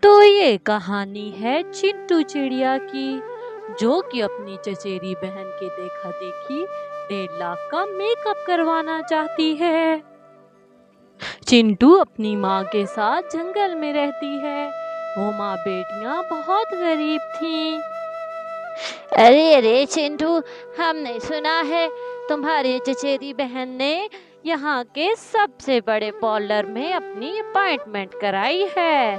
तो ये कहानी है चिंटू चिड़िया की, जो कि अपनी चचेरी बहन के देखा देखी 1.5 लाख का मेकअप करवाना चाहती है। चिंटू अपनी माँ के साथ जंगल में रहती है। वो माँ बेटियां बहुत गरीब थीं। अरे अरे चिंटू, हमने सुना है तुम्हारी चचेरी बहन ने यहाँ के सबसे बड़े पार्लर में अपनी अपॉइंटमेंट कराई है।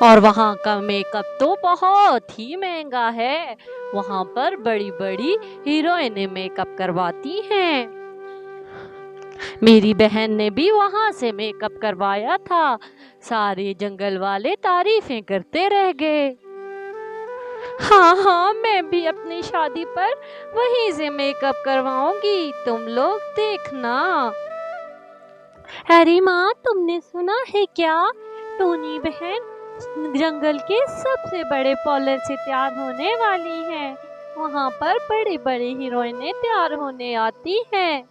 और वहाँ का मेकअप तो बहुत ही महंगा है। वहाँ पर बड़ी बड़ी हीरोइनें मेकअप करवाती हैं। मेरी बहन ने भी वहाँ से मेकअप करवाया था। सारे जंगल वाले तारीफें करते रह गए। हाँ हाँ, मैं भी अपनी शादी पर वहीं से मेकअप करवाऊंगी, तुम लोग देखना। अरे माँ, तुमने सुना है क्या? टोनी बहन जंगल के सबसे बड़े पार्लर से तैयार होने वाली है। वहाँ पर बड़े बड़े हीरोइनें तैयार होने आती हैं।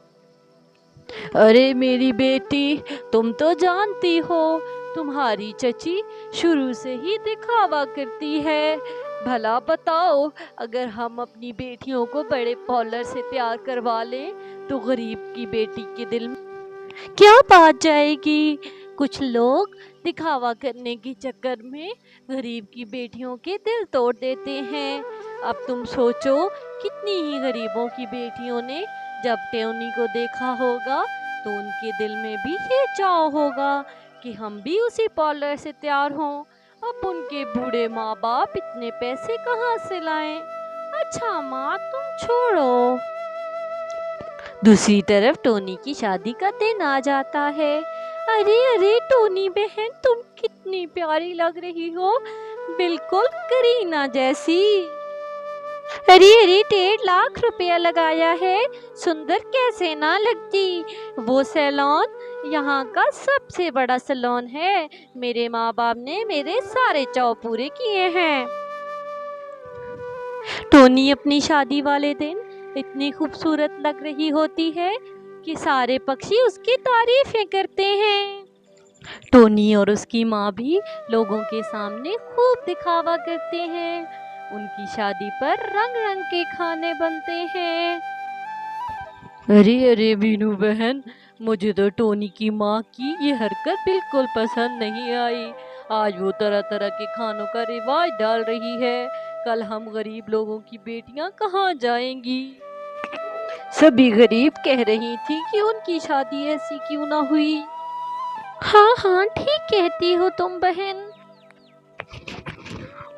अरे मेरी बेटी, तुम तो जानती हो तुम्हारी चची शुरू से ही दिखावा करती है। भला बताओ, अगर हम अपनी बेटियों को बड़े पार्लर से तैयार करवा लें तो गरीब की बेटी के दिल में क्या बात जाएगी। कुछ लोग दिखावा करने के चक्कर में गरीब की बेटियों के दिल तोड़ देते हैं। अब तुम सोचो, कितनी ही गरीबों की बेटियों ने जब टोनी को देखा होगा तो उनके दिल में भी ये चाव होगा कि हम भी उसी पार्लर से तैयार हों। अब उनके बूढ़े माँ बाप इतने पैसे कहाँ से लाएं? अच्छा माँ, तुम छोड़ो। दूसरी तरफ टोनी की शादी का दिन आ जाता है। अरे अरे टोनी बहन, तुम कितनी प्यारी लग रही हो, बिल्कुल करीना जैसी। अरे अरे, 1.5 लाख रुपया लगाया है, सुंदर कैसे ना लगती। वो सैलून यहाँ का सबसे बड़ा सैलून है। मेरे माँ बाप ने मेरे सारे चाव पूरे किए हैं। टोनी अपनी शादी वाले दिन इतनी खूबसूरत लग रही होती है कि सारे पक्षी उसकी तारीफें करते हैं। टोनी और उसकी माँ भी लोगों के सामने खूब दिखावा करते हैं। उनकी शादी पर रंग रंग के खाने बनते हैं। अरे अरे बीनू बहन, मुझे तो टोनी की माँ की ये हरकत बिल्कुल पसंद नहीं आई। आज वो तरह तरह के खानों का रिवाज डाल रही है। कल हम गरीब लोगों की बेटियां कहाँ जाएंगी? सभी गरीब कह रही थी कि उनकी शादी ऐसी क्यों ना हुई। हाँ हाँ, ठीक कहती हो तुम बहन।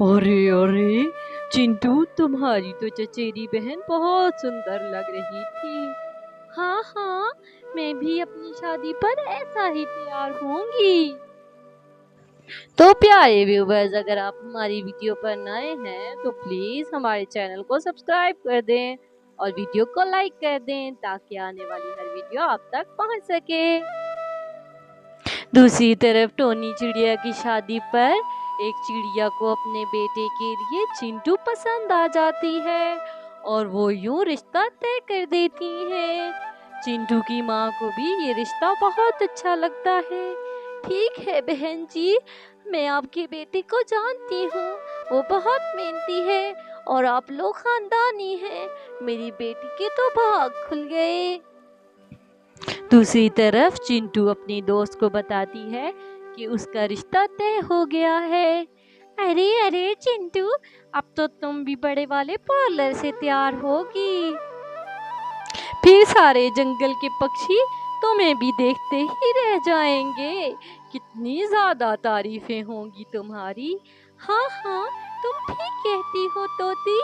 अरे अरे चिंटू, तुम्हारी तो चचेरी बहन बहुत सुंदर लग रही थी। हाँ हाँ, मैं भी अपनी शादी पर ऐसा ही तैयार होंगी। तो प्यारे व्यूवर्स, अगर आप हमारी वीडियो पर नए हैं तो प्लीज हमारे चैनल को सब्सक्राइब कर दें और वीडियो को लाइक कर दें ताकि आने वाली हर वीडियो आप तक पहुंच सके। दूसरी तरफ टोनी चिड़िया की शादी पर एक चिड़िया को अपने बेटे के लिए चिंटू पसंद आ जाती है और वो यूं रिश्ता तय कर देती है। चिंटू की माँ को भी ये रिश्ता बहुत अच्छा लगता है। ठीक है बहन जी, मैं आपके बेटे को जानती हूँ, वो बहुत मेहनती है और आप लोग खानदानी हैं। मेरी बेटी के तो भाग खुल गए। दूसरी तरफ चिंटू अपनी दोस्त को बताती है कि उसका रिश्ता तय हो गया है। अरे अरे चिंटू, अब तो तुम भी बड़े वाले पार्लर से तैयार होगी। फिर सारे जंगल के पक्षी तुम्हें भी देखते ही रह जाएंगे। कितनी ज्यादा तारीफें होंगी तुम्हारी। हाँ हाँ, तुम ठीक कहती हो तोती।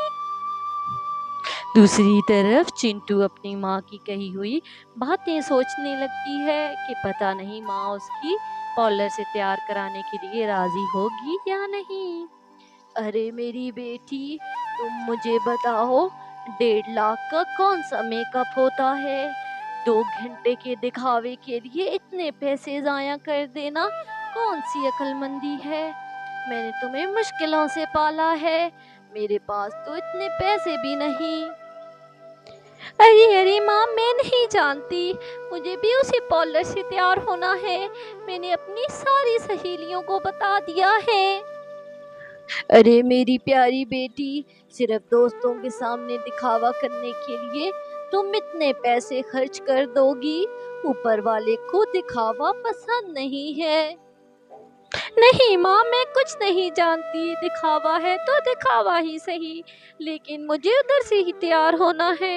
दूसरी तरफ चिंटू अपनी माँ की कही हुई बातें सोचने लगती है कि पता नहीं माँ उसकी पार्लर से तैयार कराने के लिए राजी होगी या नहीं। अरे मेरी बेटी, तुम मुझे बताओ, 1.5 लाख का कौन सा मेकअप होता है? 2 घंटे के दिखावे के लिए इतने पैसे जाया कर देना कौन सी अक्लमंदी है? मैंने तुम्हें मुश्किलों से पाला है, मेरे पास तो इतने पैसे भी नहीं। अरे अरे माँ, मैं नहीं जानती, मुझे भी उसी पार्लर से तैयार होना है। मैंने अपनी सारी सहेलियों को बता दिया है। अरे मेरी प्यारी बेटी, सिर्फ दोस्तों के सामने दिखावा करने के लिए तुम इतने पैसे खर्च कर दोगी? ऊपर वाले को दिखावा पसंद नहीं है। नहीं माँ, मैं कुछ नहीं जानती, दिखावा है तो दिखावा ही सही, लेकिन मुझे उधर से ही तैयार होना है।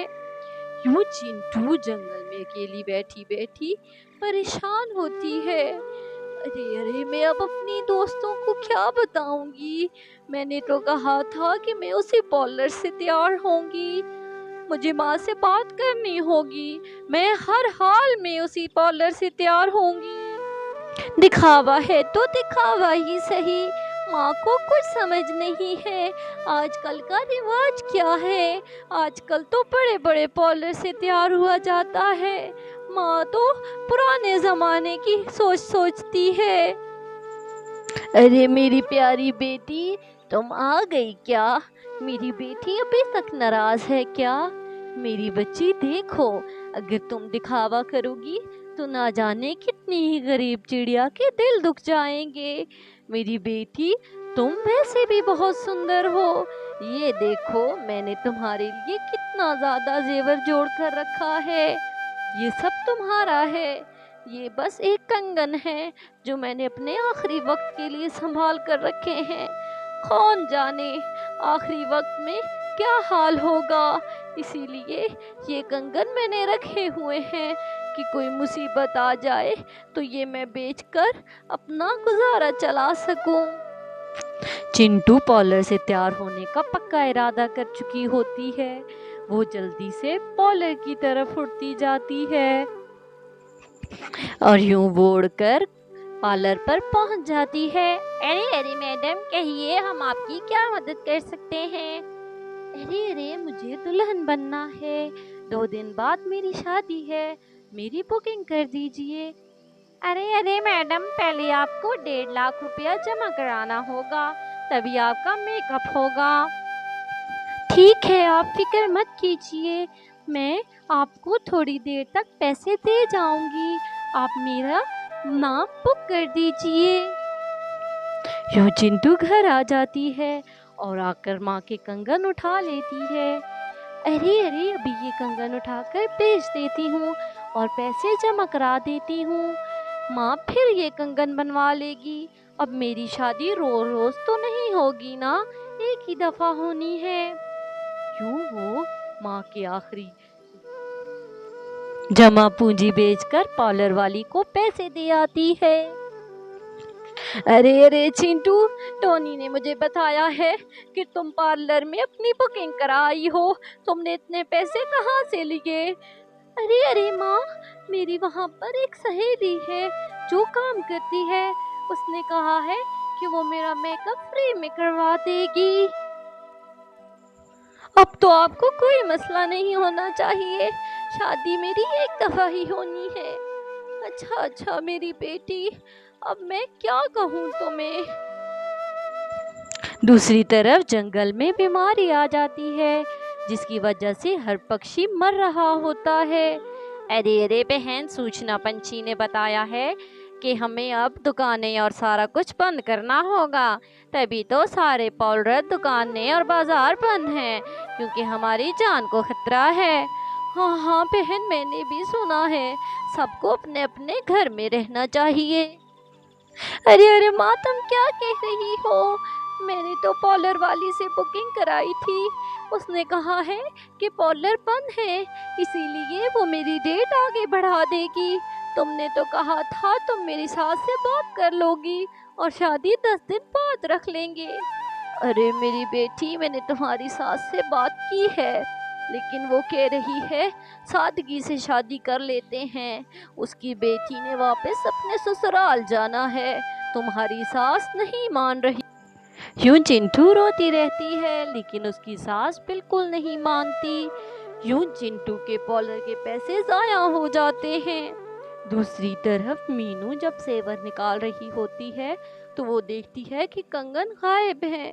यूं चिंटू जंगल में अकेली बैठी बैठी परेशान होती है। अरे अरे, मैं अब अपनी दोस्तों को क्या बताऊंगी? मैंने तो कहा था कि मैं उसी पार्लर से तैयार होंगी। मुझे माँ से बात करनी होगी, मैं हर हाल में उसी पार्लर से तैयार होंगी। दिखावा है तो दिखावा ही सही, माँ को कुछ समझ नहीं है आजकल का रिवाज क्या है। आजकल तो बड़े बड़े पार्लर से तैयार हुआ जाता है, माँ तो पुराने जमाने की सोचती है। अरे मेरी प्यारी बेटी, तुम आ गई क्या? मेरी बेटी अभी तक नाराज है क्या? मेरी बच्ची देखो, अगर तुम दिखावा करोगी तो ना जाने कितनी ही गरीब चिड़िया के दिल दुख जाएंगे। मेरी बेटी, तुम वैसे भी बहुत सुंदर हो। ये देखो, मैंने तुम्हारे लिए कितना ज्यादा जेवर जोड़ कर रखा है। ये सब तुम्हारा है। ये बस एक कंगन है जो मैंने अपने आखिरी वक्त के लिए संभाल कर रखे हैं। कौन जाने आखिरी वक्त में क्या हाल होगा, इसीलिए ये कंगन मैंने रखे हुए हैं कि कोई मुसीबत आ जाए तो ये मैं बेचकर अपना गुजारा चला सकूं। चिंटू पार्लर से तैयार होने का पक्का इरादा कर चुकी होती है। वो जल्दी से पार्लर की तरफ उड़ती जाती है और यूं वो उड़कर पार्लर पर पहुंच जाती है। अरे अरे मैडम, कहिए, हम आपकी क्या मदद कर सकते हैं? अरे अरे, मुझे दुल्हन बनना है, 2 दिन बाद मेरी शादी है, मेरी बुकिंग कर दीजिए। अरे अरे मैडम, पहले आपको 1.5 लाख रुपया जमा कराना होगा, तभी आपका मेकअप होगा। ठीक है, आप फिक्र मत कीजिए, मैं आपको थोड़ी देर तक पैसे दे जाऊंगी, आप मेरा नाम बुक कर दीजिए। यूं चिंटू घर आ जाती है और आकर माँ के कंगन उठा लेती है। अरे अरे, अभी ये कंगन उठाकर बेच देती हूँ और पैसे जमा करा देती हूँ, माँ फिर ये कंगन बनवा लेगी। अब मेरी शादी रोज रोज तो नहीं होगी ना, एक ही दफा होनी है। यूं वो माँ के आखिरी जमा पूंजी बेचकर पार्लर वाली को पैसे दे आती है। अरे अरे चिंटू, टोनी ने मुझे बताया है कि तुम पार्लर में अपनी बुकिंग कराई हो, तुमने इतने पैसे कहाँ से लिए? अरे अरे माँ, मेरी वहाँ पर एक सहेली है जो काम करती है, उसने कहा है कि वो मेरा मेकअप फ्री में करवा देगी। अब तो आपको कोई मसला नहीं होना चाहिए, शादी मेरी एक दफा ही होनी है। अच्छा अच्छा मेरी बेटी, अब मैं क्या कहूँ तुम्हें। दूसरी तरफ जंगल में बीमारी आ जाती है, जिसकी वजह से हर पक्षी मर रहा होता है। अरे अरे बहन, सूचना पंछी ने बताया है कि हमें अब दुकानें और सारा कुछ बंद करना होगा, तभी तो सारे पार्लर, दुकानें और बाजार बंद हैं, क्योंकि हमारी जान को खतरा है। हाँ हाँ बहन, मैंने भी सुना है, सबको अपने अपने घर में रहना चाहिए। अरे अरे माँ, तुम क्या कह रही हो? मैंने तो पार्लर वाली से बुकिंग कराई थी, उसने कहा है कि पार्लर बंद है, इसीलिए वो मेरी डेट आगे बढ़ा देगी। तुमने तो कहा था तुम मेरी सास से बात कर लोगी और शादी 10 दिन बाद रख लेंगे। अरे मेरी बेटी, मैंने तुम्हारी सास से बात की है, लेकिन वो कह रही है सादगी से शादी कर लेते हैं, उसकी बेटी ने वापस अपने ससुराल जाना है, तुम्हारी सास नहीं मान रही। यूं चिंटू रोती रहती है, लेकिन उसकी सास बिल्कुल नहीं मानती। यूं चिंटू के पार्लर के पैसे जाया हो जाते हैं। दूसरी तरफ मीनू जब सेवर निकाल रही होती है तो वो देखती है कि कंगन गायब है,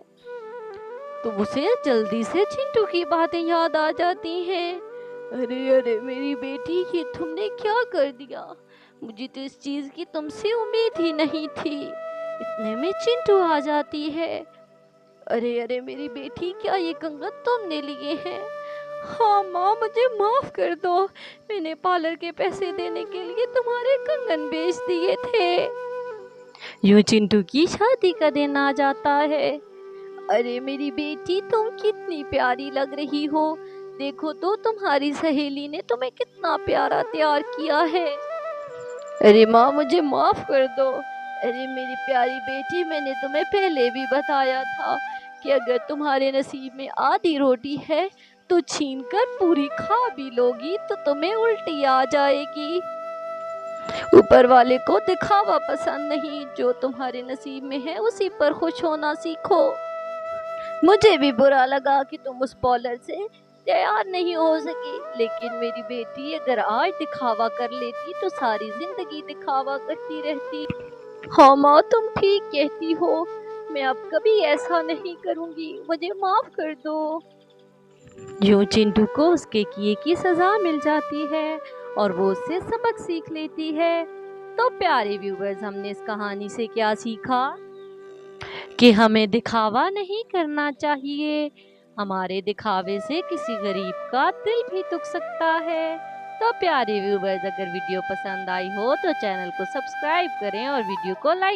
तो उसे जल्दी से चिंटू की बातें याद आ जाती हैं। अरे अरे मेरी बेटी, ये तुमने क्या कर दिया? मुझे तो इस चीज की तुमसे उम्मीद ही नहीं थी। इतने में चिंटू आ जाती है। अरे अरे मेरी बेटी, क्या ये कंगन तुमने लिए हैं? हाँ माँ, मुझे माफ कर दो। मैंने पार्लर के पैसे देने के लिए तुम्हारे कंगन बेच दिए थे। यूं चिंटू की शादी का दिन आ जाता है। अरे मेरी बेटी, तुम कितनी प्यारी लग रही हो। देखो तो तुम्हारी सहेली ने तुम्हें कितना प्यारा तैयार किया है। अरे माँ, मुझे माफ कर दो। अरे मेरी प्यारी बेटी, मैंने तुम्हें पहले भी बताया था कि अगर तुम्हारे नसीब में आधी रोटी है तो छीन कर पूरी खा भी लोगी तो तुम्हें उल्टी आ जाएगी। ऊपर वाले को दिखावा पसंद नहीं, जो तुम्हारे नसीब में है उसी पर खुश होना सीखो। मुझे भी बुरा लगा कि तुम उस पॉलर से तैयार नहीं हो सकी, लेकिन मेरी बेटी, अगर आज दिखावा कर लेती तो सारी जिंदगी दिखावा करती रहती। हाँ माँ, तुम ठीक कहती हो। मैं अब कभी ऐसा नहीं करूँगी, मुझे माफ कर दो। यूं चिंटू को उसके किए की सजा मिल जाती है और वो उससे सबक सीख लेती है। तो प्यारे व्यूवर्स, हमने इस कहानी से क्या सीखा? कि हमें दिखावा नहीं करना चाहिए। हमारे दिखावे से किसी गरीब का दिल भी दुख सकता है। तो प्यारे व्यूवर्स, अगर वीडियो पसंद आई हो तो चैनल को सब्सक्राइब करें और वीडियो को लाइक